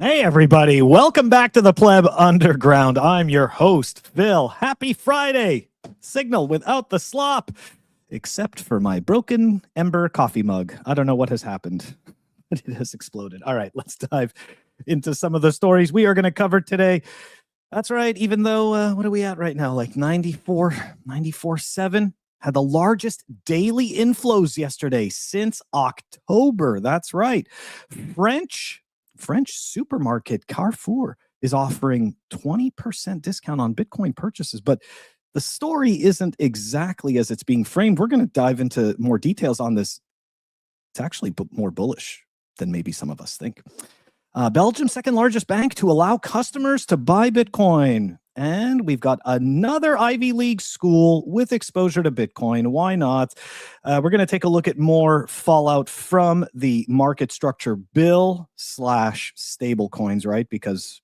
Hey, everybody. Welcome back to the Pleb Underground. I'm your host, Phil. Happy Friday. Signal without the slop, except for my broken ember coffee mug. I don't know what has happened, but it has exploded. All right, let's dive into some of the stories we are going to cover today. That's right. Even though, what are we at right now? Like 94.7. Had the largest daily inflows yesterday since October. That's right. French supermarket Carrefour is offering 20% discount on Bitcoin purchases, but the story isn't exactly as it's being framed. We're going to dive into more details on this. It's actually more bullish than maybe some of us think. Belgium's second largest bank to allow customers to buy Bitcoin. And we've got another Ivy League school with exposure to Bitcoin. Why not? We're going to take a look at more fallout from the market structure bill / stablecoins, right? Because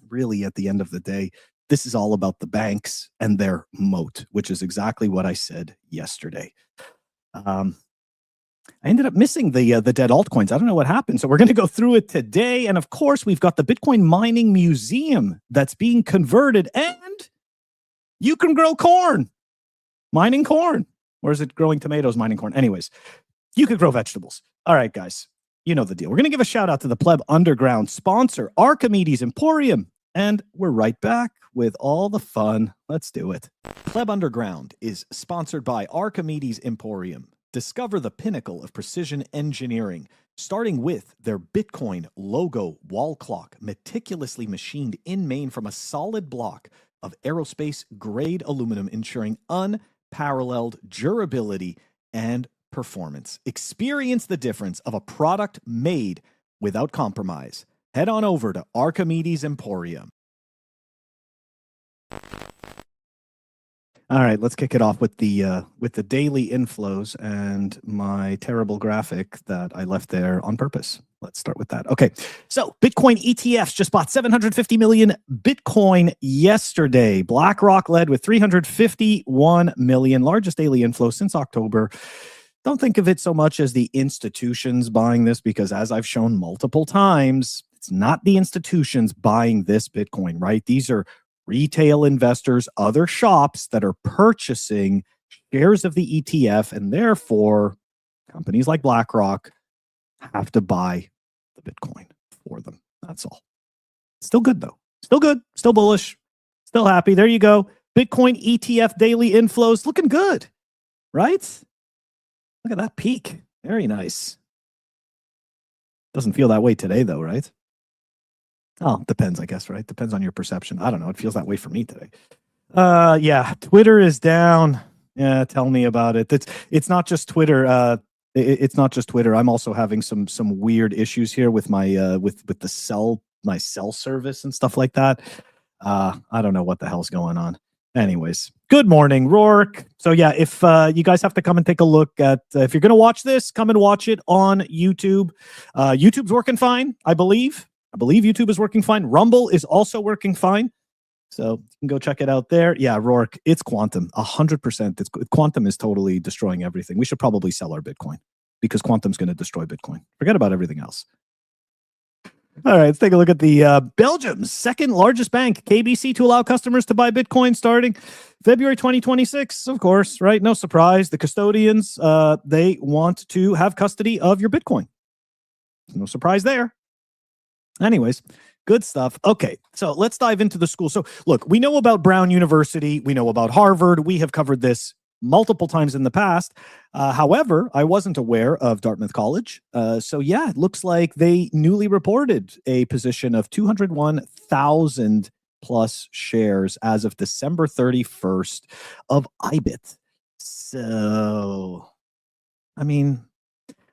really, at the end of the day, this is all about the banks and their moat, which is exactly what I said yesterday. I ended up missing the DED Altcoins. I don't know what happened. So we're going to go through it today. And of course, we've got the Bitcoin mining museum that's being converted. And you can grow corn. Mining corn. Or is it growing tomatoes, mining corn? Anyways, you could grow vegetables. All right, guys. You know the deal. We're going to give a shout out to the Pleb Underground sponsor, Archimedes Emporium. And we're right back with all the fun. Let's do it. Pleb Underground is sponsored by Archimedes Emporium. Discover the pinnacle of precision engineering, starting with their Bitcoin logo wall clock, meticulously machined in Maine from a solid block of aerospace-grade aluminum, ensuring unparalleled durability and performance. Experience the difference of a product made without compromise. Head on over to Archimedes Emporium. All right, let's kick it off with the daily inflows and my terrible graphic that I left there on purpose. Let's start with that. Okay, so Bitcoin ETFs just bought 750 million Bitcoin yesterday. BlackRock led with 351 million, largest daily inflow since October. Don't think of it so much as the institutions buying this, because as I've shown multiple times, it's not the institutions buying this Bitcoin, right? These are retail investors, other shops that are purchasing shares of the ETF, and therefore companies like BlackRock have to buy the Bitcoin for them. That's all. Still good, though. Still good. Still bullish. Still happy. There you go. Bitcoin ETF daily inflows looking good, right? Look at that peak. Very nice. Doesn't feel that way today, though, right? Oh, depends, I guess, right? Depends on your perception. I don't know. It feels that way for me today. Yeah, Twitter is down. Yeah, tell me about it. It's not just Twitter. It's not just Twitter. I'm also having some weird issues here with my with my cell service and stuff like that. I don't know what the hell's going on. Anyways, good morning, Rourke. So yeah, if you guys have to come and take a look at, if you're going to watch this, come and watch it on YouTube. YouTube's working fine, I believe. I believe YouTube is working fine. Rumble is also working fine. So you can go check it out there. Yeah, Rourke, it's quantum. 100%. Quantum is totally destroying everything. We should probably sell our Bitcoin because quantum's going to destroy Bitcoin. Forget about everything else. All right, let's take a look at the Belgium's second largest bank, KBC, to allow customers to buy Bitcoin starting February 2026. Of course, right? No surprise. The custodians, they want to have custody of your Bitcoin. No surprise there. Anyways, good stuff. Okay, so let's dive into the school. So look, we know about Brown University. We know about Harvard. We have covered this multiple times in the past. However, I wasn't aware of Dartmouth College. So yeah, it looks like they newly reported a position of 201,000 plus shares as of December 31st of IBIT. So, I mean,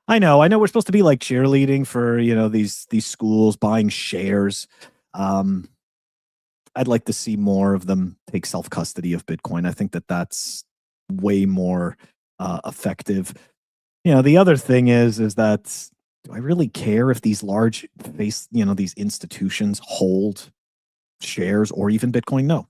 I know we're supposed to be like cheerleading for, these schools buying shares. I'd like to see more of them take self-custody of Bitcoin. I think that's way more effective. The other thing is that, do I really care if these large these institutions hold shares or even Bitcoin? No.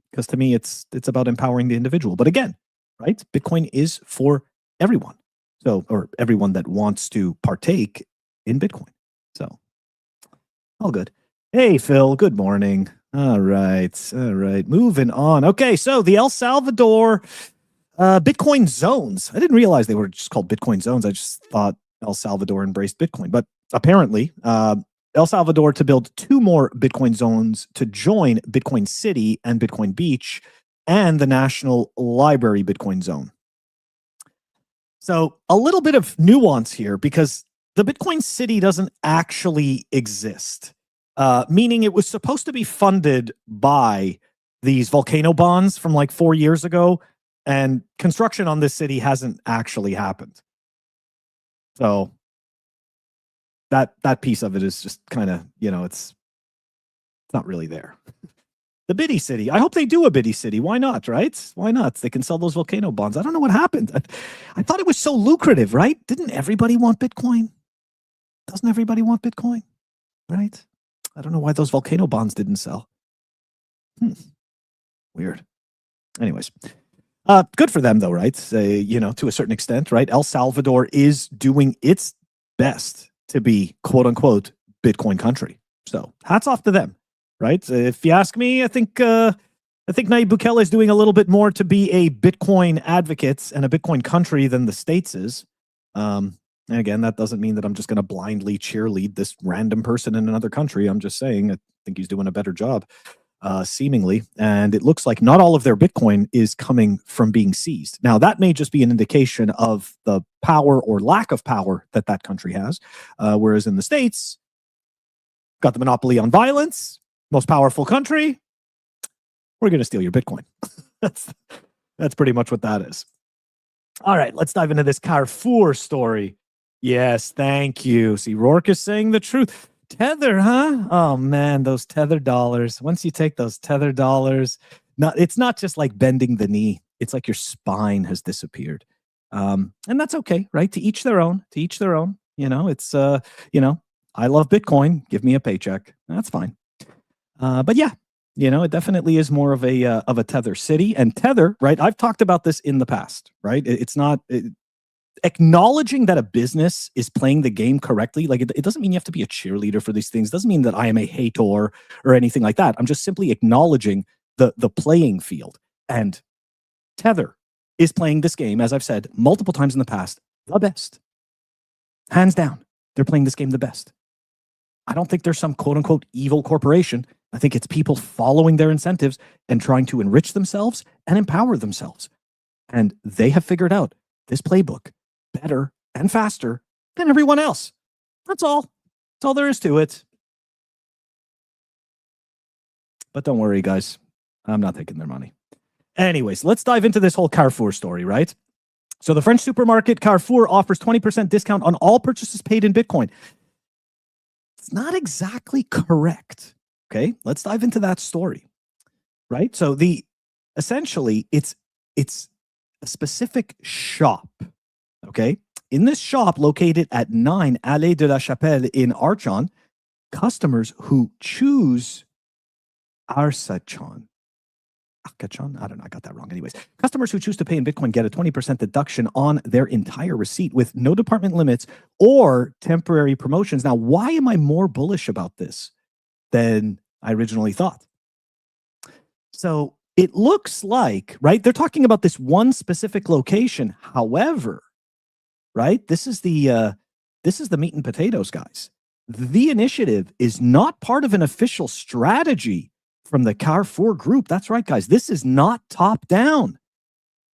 Because to me, it's about empowering the individual. But again, right? Bitcoin is for everyone. So, or everyone that wants to partake in Bitcoin. So All good. Hey, Phil. Good morning. All right. All right. Moving on. Okay. So the El Salvador Bitcoin zones. I didn't realize they were just called Bitcoin zones. I just thought El Salvador embraced Bitcoin. But apparently, El Salvador to build 2 more Bitcoin zones to join Bitcoin City and Bitcoin Beach and the National Library Bitcoin Zone. So a little bit of nuance here because the Bitcoin City doesn't actually exist, meaning it was supposed to be funded by these volcano bonds from like 4 years ago, and construction on this city hasn't actually happened. So that piece of it is just kind of, it's not really there. The Biddy City. I hope they do a Biddy City. Why not, right? Why not? They can sell those volcano bonds. I don't know what happened. I thought it was so lucrative, right? Didn't everybody want Bitcoin? Doesn't everybody want Bitcoin? Right? I don't know why those volcano bonds didn't sell. Weird. Anyways. Good for them, though, right? To a certain extent, right? El Salvador is doing its best to be, quote unquote, Bitcoin country. So hats off to them, right? If you ask me, I think Nayib Bukele is doing a little bit more to be a Bitcoin advocate and a Bitcoin country than the States is. And again, that doesn't mean that I'm just going to blindly cheerlead this random person in another country. I'm just saying I think he's doing a better job. Seemingly, and it looks like not all of their Bitcoin is coming from being seized. Now, that may just be an indication of the power or lack of power that that country has, whereas in the States, got the monopoly on violence, most powerful country, we're going to steal your Bitcoin. That's pretty much what that is. All right, let's dive into this Carrefour story. Yes, thank you. See, Rourke is saying the truth. Tether, huh? Oh man, those Tether dollars. Once you take those Tether dollars, it's not just like bending the knee. It's like your spine has disappeared. And that's okay, right? To each their own. To each their own. It's I love Bitcoin. Give me a paycheck. That's fine. But yeah, it definitely is more of a Tether city. And Tether, right? I've talked about this in the past, right? It's not. Acknowledging that a business is playing the game correctly, like it doesn't mean you have to be a cheerleader for these things. It doesn't mean that I am a hater or anything like that. I'm just simply acknowledging the playing field. And Tether is playing this game, as I've said multiple times in the past, the best. Hands down, they're playing this game the best. I don't think there's some quote unquote evil corporation. I think it's people following their incentives and trying to enrich themselves and empower themselves. And they have figured out this playbook better and faster than everyone else. That's all. That's all there is to it. But don't worry, guys. I'm not taking their money. Anyways, let's dive into this whole Carrefour story, right? So the French supermarket Carrefour offers 20% discount on all purchases paid in Bitcoin. It's not exactly correct. Okay, let's dive into that story, right? So essentially it's a specific shop. Okay. In this shop located at 9 Allée de la Chapelle in Archon, customers who choose Arcachon. I don't know. I got that wrong. Anyways, customers who choose to pay in Bitcoin get a 20% deduction on their entire receipt with no department limits or temporary promotions. Now, why am I more bullish about this than I originally thought? So it looks like, right, they're talking about this one specific location. However, right, this is the meat and potatoes, guys. The initiative is not part of an official strategy from the Carrefour group. That's right, guys. This is not top down.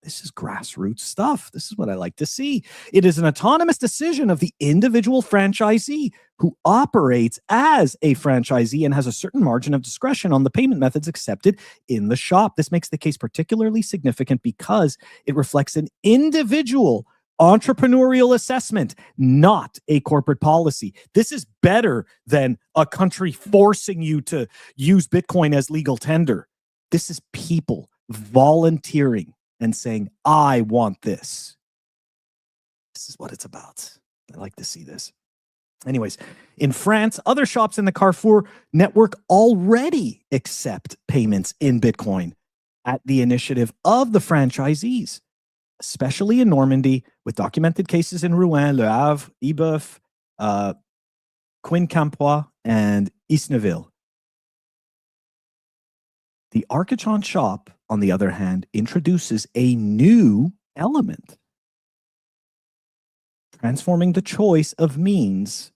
This is grassroots stuff. This is what I like to see. It is an autonomous decision of the individual franchisee who operates as a franchisee and has a certain margin of discretion on the payment methods accepted in the shop. This makes the case particularly significant because it reflects an individual entrepreneurial assessment, not a corporate policy. This is better than a country forcing you to use Bitcoin as legal tender. This is people volunteering and saying, I want this. This is what it's about. I like to see this. Anyways, in France, other shops in the Carrefour network already accept payments in Bitcoin at the initiative of the franchisees, especially in Normandy, with documented cases in Rouen, Le Havre, Ibeuf, Quincampoix, and Isneville. The Archon shop, on the other hand, introduces a new element, transforming the choice of means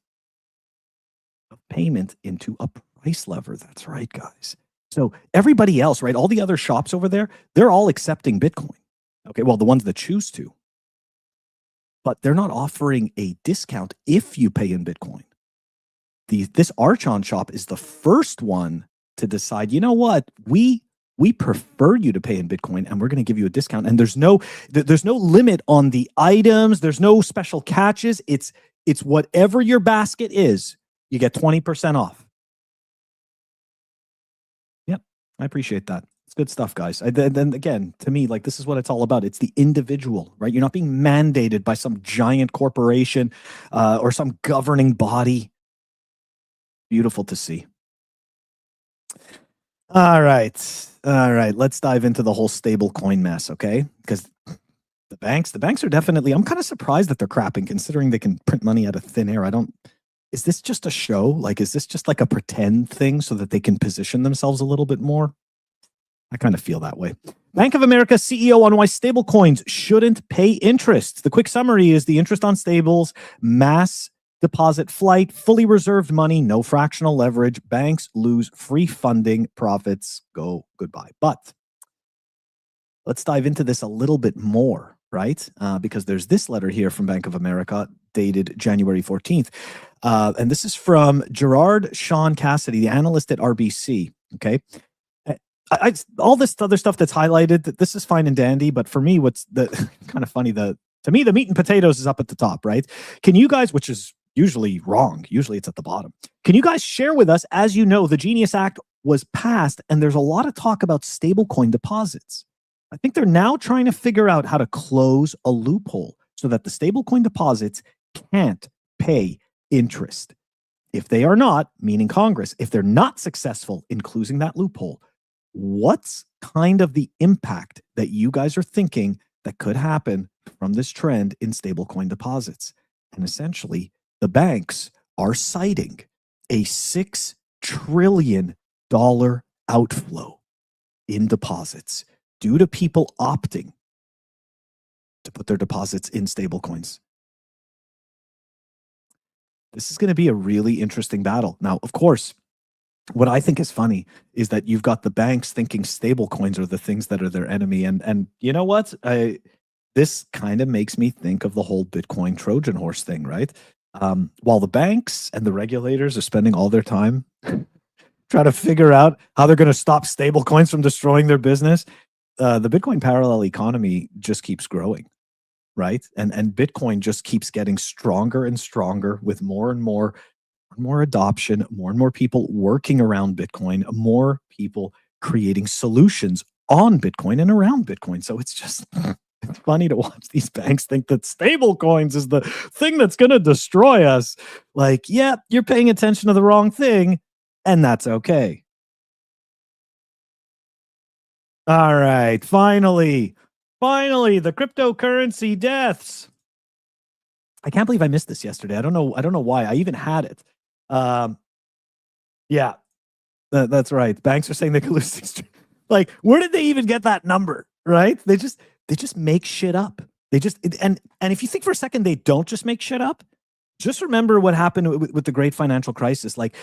of payment into a price lever. That's right, guys. So everybody else, right, all the other shops over there, they're all accepting Bitcoin. Okay, well, the ones that choose to. But they're not offering a discount if you pay in Bitcoin. This Archon shop is the first one to decide, you know what, we prefer you to pay in Bitcoin, and we're going to give you a discount. And there's no limit on the items. There's no special catches. It's whatever your basket is, you get 20% off. Yep, I appreciate that. It's good stuff, guys. Then again, to me, like, this is what it's all about. It's the individual, right? You're not being mandated by some giant corporation or some governing body. Beautiful to see. All right. Let's dive into the whole stable coin mess, okay? Because the banks are definitely, I'm kind of surprised that they're crapping, considering they can print money out of thin air. Is this just a show? Like, is this just like a pretend thing so that they can position themselves a little bit more? I kind of feel that way. Bank of America CEO on why stablecoins shouldn't pay interest. The quick summary is the interest on stables, mass deposit flight, fully reserved money, no fractional leverage. Banks lose free funding, profits go goodbye. But let's dive into this a little bit more, right? Because there's this letter here from Bank of America dated January 14th. And this is from Gerard Sean Cassidy, the analyst at RBC. Okay. All this other stuff that's highlighted, this is fine and dandy, but for me, what's kind of funny, to me, the meat and potatoes is up at the top, right? Can you guys, which is usually wrong, usually it's at the bottom. Can you guys share with us, as you know, the Genius Act was passed, and there's a lot of talk about stablecoin deposits. I think they're now trying to figure out how to close a loophole so that the stablecoin deposits can't pay interest. If they are not, meaning Congress, if they're not successful in closing that loophole, what's kind of the impact that you guys are thinking that could happen from this trend in stablecoin deposits? And essentially, the banks are citing a $6 trillion outflow in deposits due to people opting to put their deposits in stablecoins. This is going to be a really interesting battle. Now, of course, what I think is funny is that you've got the banks thinking stable coins are the things that are their enemy. And you know what? This kind of makes me think of the whole Bitcoin Trojan horse thing, right? While the banks and the regulators are spending all their time trying to figure out how they're going to stop stable coins from destroying their business, the Bitcoin parallel economy just keeps growing, right? And Bitcoin just keeps getting stronger and stronger with more and more adoption, more and more people working around Bitcoin, more people creating solutions on Bitcoin and around Bitcoin. So it's just it's funny to watch these banks think that stable coins is the thing that's going to destroy us. Like, yeah, you're paying attention to the wrong thing, and that's okay. All right, finally, the cryptocurrency deaths. I can't believe I missed this yesterday. I don't know why. I even had it. Yeah, that's right. Banks are saying they could lose 6. Like, where did they even get that number? Right? They just make shit up. And if you think for a second they don't just make shit up, just remember what happened with the great financial crisis. Like,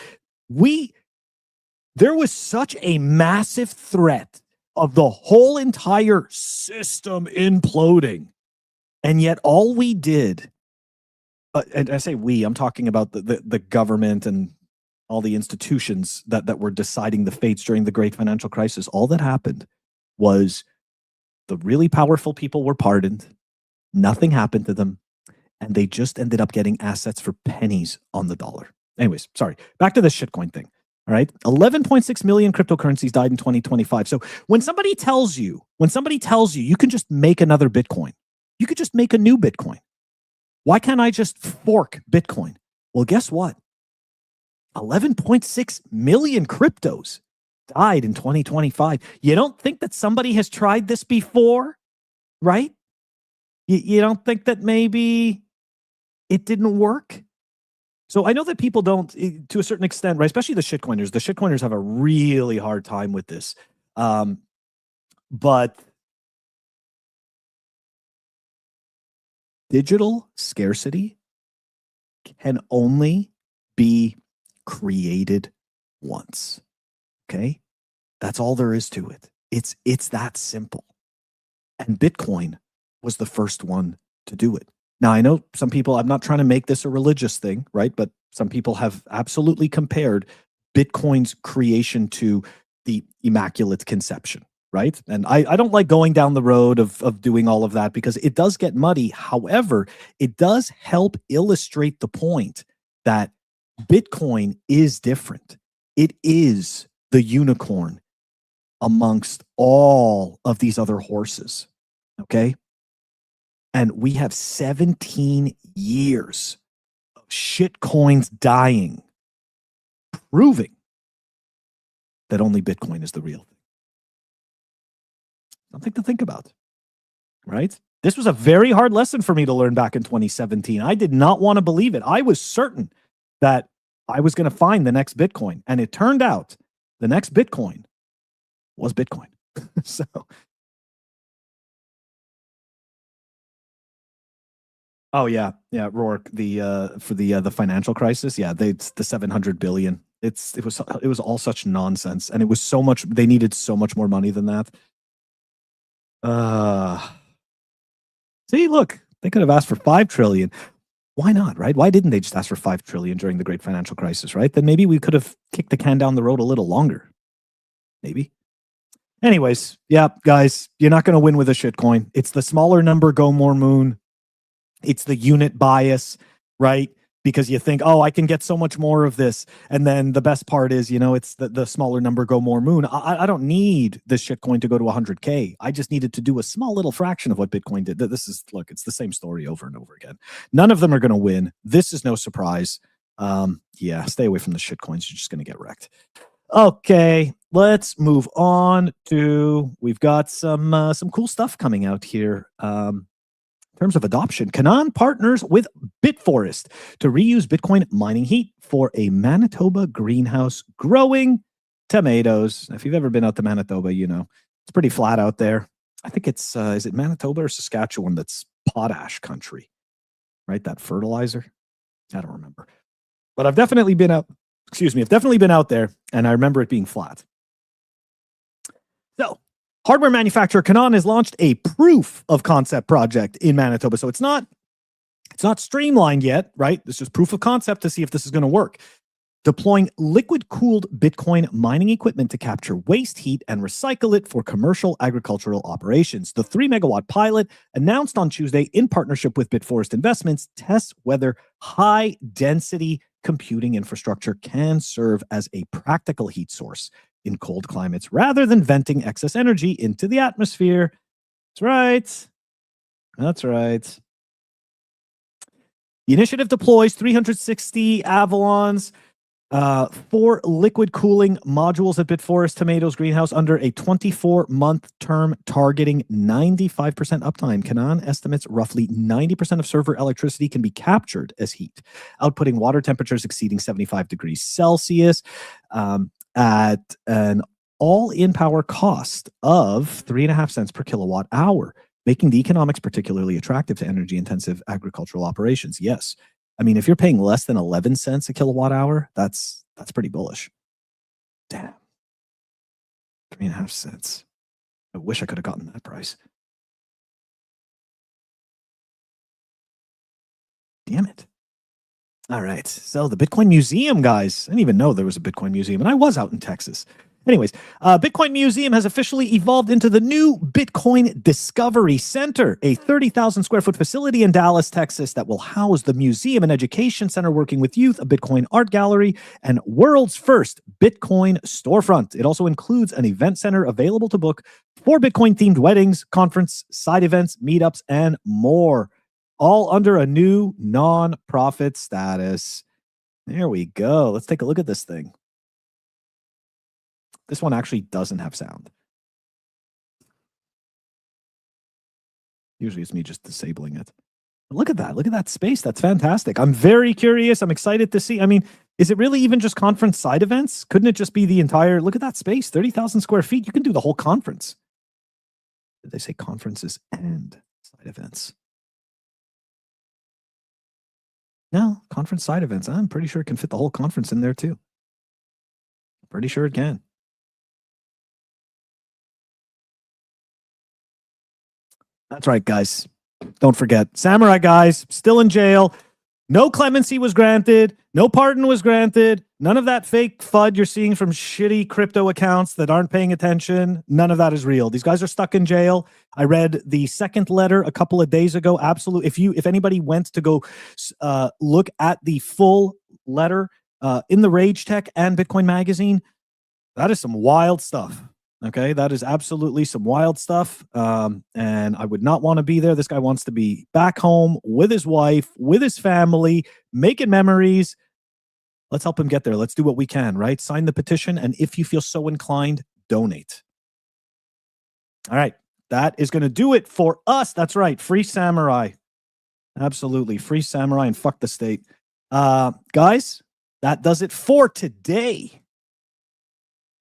there was such a massive threat of the whole entire system imploding, and yet all we did. And I say we, I'm talking about the government and all the institutions that were deciding the fates during the great financial crisis. All that happened was the really powerful people were pardoned. Nothing happened to them. And they just ended up getting assets for pennies on the dollar. Anyways, sorry. Back to this shitcoin thing. All right. 11.6 million cryptocurrencies died in 2025. So when somebody tells you you can just make another Bitcoin, you could just make a new Bitcoin. Why can't I just fork Bitcoin? Well, guess what? 11.6 million cryptos died in 2025. You don't think that somebody has tried this before, right? You don't think that maybe it didn't work? So I know that people don't, to a certain extent, right? Especially the shitcoiners. The shitcoiners have a really hard time with this. But digital scarcity can only be created once. Okay? That's all there is to it. It's that simple. And Bitcoin was the first one to do it. Now, I know some people, I'm not trying to make this a religious thing, right? But some people have absolutely compared Bitcoin's creation to the Immaculate Conception, right? And I don't like going down the road of doing all of that because it does get muddy. However, it does help illustrate the point that Bitcoin is different. It is the unicorn amongst all of these other horses, okay? And we have 17 years of shit coins dying, proving that only Bitcoin is the real thing. Something to think about, right? This was a very hard lesson for me to learn back in 2017. I did not want to believe it. I was certain that I was going to find the next Bitcoin. And it turned out the next Bitcoin was Bitcoin. So, oh yeah, Rourke, the for the financial crisis, yeah, it's the 700 billion. It was all such nonsense, and it was so much. They needed so much more money than that. See, look, they could have asked for 5 trillion. Why not, right? Why didn't they just ask for 5 trillion during the great financial crisis, right? Then maybe we could have kicked the can down the road a little longer. Maybe. Anyways, yeah, guys, you're not going to win with a shitcoin. It's the smaller number, go more moon. It's the unit bias, right? Because you think, oh, I can get so much more of this. And then the best part is, it's the smaller number, go more moon. I don't need this shitcoin to go to 100K. I just needed to do a small little fraction of what Bitcoin did. Look, it's the same story over and over again. None of them are going to win. This is no surprise. Yeah, stay away from the shitcoins. You're just going to get wrecked. Okay, let's move on to, we've got some cool stuff coming out here. In terms of adoption, Canaan partners with Bitforest to reuse Bitcoin mining heat for a Manitoba greenhouse growing tomatoes. If you've ever been out to Manitoba, it's pretty flat out there. I think it's, is it Manitoba or Saskatchewan that's potash country, right? That fertilizer? I don't remember. But I've definitely been out, I've definitely been out there, and I remember it being flat. So, hardware manufacturer Canaan has launched a proof of concept project in Manitoba. So it's not streamlined yet, right? This is proof of concept to see if this is going to work. Deploying liquid-cooled Bitcoin mining equipment to capture waste heat and recycle it for commercial agricultural operations. The 3-megawatt pilot, announced on Tuesday in partnership with Bitforest Investments, tests whether high-density computing infrastructure can serve as a practical heat source in cold climates rather than venting excess energy into the atmosphere. That's right. That's right. The initiative deploys 360 Avalons, 4 liquid cooling modules at Bitforest Tomatoes Greenhouse under a 24-month term targeting 95% uptime. Canaan estimates roughly 90% of server electricity can be captured as heat, outputting water temperatures exceeding 75 degrees Celsius at an all-in power cost of 3.5 cents per kilowatt hour, making the economics particularly attractive to energy-intensive agricultural operations. Yes. I mean, if you're paying less than 11 cents a kilowatt hour, that's pretty bullish. Damn. 3.5 cents. I wish I could have gotten that price. Damn it. All right. So the Bitcoin Museum, guys. I didn't even know there was a Bitcoin Museum, and I was out in Texas. Anyways, Bitcoin Museum has officially evolved into the new Bitcoin Discovery Center, a 30,000 square foot facility in Dallas, Texas that will house the museum and education center working with youth, a Bitcoin art gallery, and world's first Bitcoin storefront. It also includes an event center available to book for Bitcoin-themed weddings, conference, side events, meetups, and more, all under a new non-profit status. There we go. Let's take a look at this thing. This one actually doesn't have sound. Usually it's me just disabling it. Look at that. Look at that space. That's fantastic. I'm very curious. I'm excited to see. I mean, is it really even just conference side events? Couldn't it just be the entire, look at that space, 30,000 square feet. You can do the whole conference. Did they say conferences and side events? No, conference side events. I'm pretty sure it can fit the whole conference in there too. Pretty sure it can. That's right, guys. Don't forget, Samurai guys still in jail. No clemency was granted. No pardon was granted. None of that fake FUD you're seeing from shitty crypto accounts that aren't paying attention. None of that is real. These guys are stuck in jail. I read the second letter a couple of days ago. Absolutely. If anybody went to go look at the full letter in the Rage Tech and Bitcoin Magazine, that is some wild stuff. Okay, that is absolutely some wild stuff. And I would not want to be there. This guy wants to be back home with his wife, with his family, making memories. Let's help him get there. Let's do what we can, right? Sign the petition. And if you feel so inclined, donate. All right. That is going to do it for us. That's right. Free Samurai. Absolutely. Free Samurai and fuck the state. Guys, that does it for today.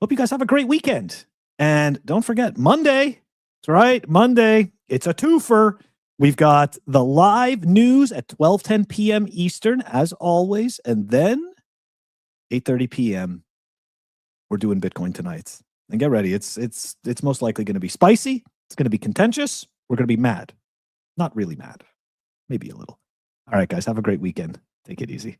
Hope you guys have a great weekend. And don't forget, Monday, that's right, Monday, it's a twofer. We've got the live news at 12:10 p.m. Eastern, as always. And then 8:30 p.m., we're doing Bitcoin tonight. And get ready. It's most likely going to be spicy. It's going to be contentious. We're going to be mad. Not really mad. Maybe a little. All right, guys, have a great weekend. Take it easy.